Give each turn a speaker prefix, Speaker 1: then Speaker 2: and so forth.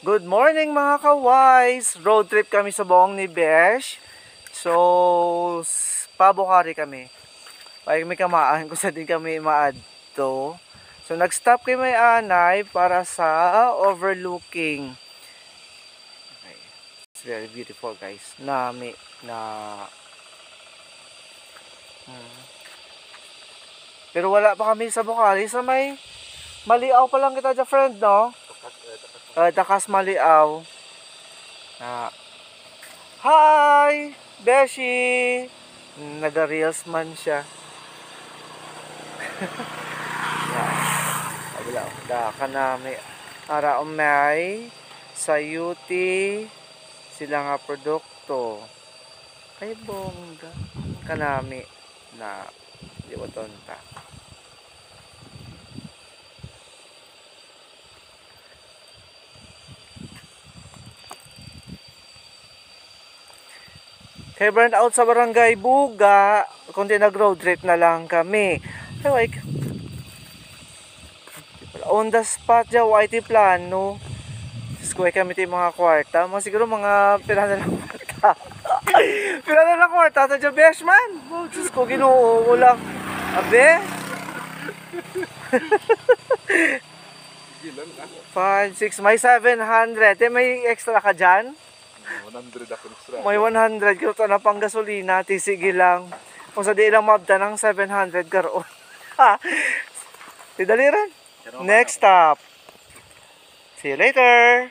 Speaker 1: Good morning mga kaways! Road trip kami sa buong ni Besh. So, pabukari kami. Pag may kamaan kung saan din kami maadto. So, nag-stop kay may anay para sa overlooking. Okay. It's very beautiful guys. Pero wala pa kami sa Bukari. Sa may Maliaw pa lang kita dyan friend, no? Takas Maliaw. Hi! Beshi! Nag-reels man siya. Abilaw. Daka nami. Para umay sayuti sila nga produkto. Ay bongga. Kanami na di ba tonta. Kaya burn out sa barangay Buga, kundi nag-road trip na lang kami. Ay, on the spot dyan, YT plano. Square kami ito yung mga kwarta. Siguro mga pirana ng kwarta. Pirana ng kwarta. Ito dyan, besh man. Oh, Diyos ko, ginuo lang. Abe? 5, 6, may 700. May extra ka dyan?
Speaker 2: 100 ako extra.
Speaker 1: May 100 kilo na pang gasolina, sige lang. Kung sa di lang mabda ng 700 karoon. Ha? Tidaliran. Next stop. See you later.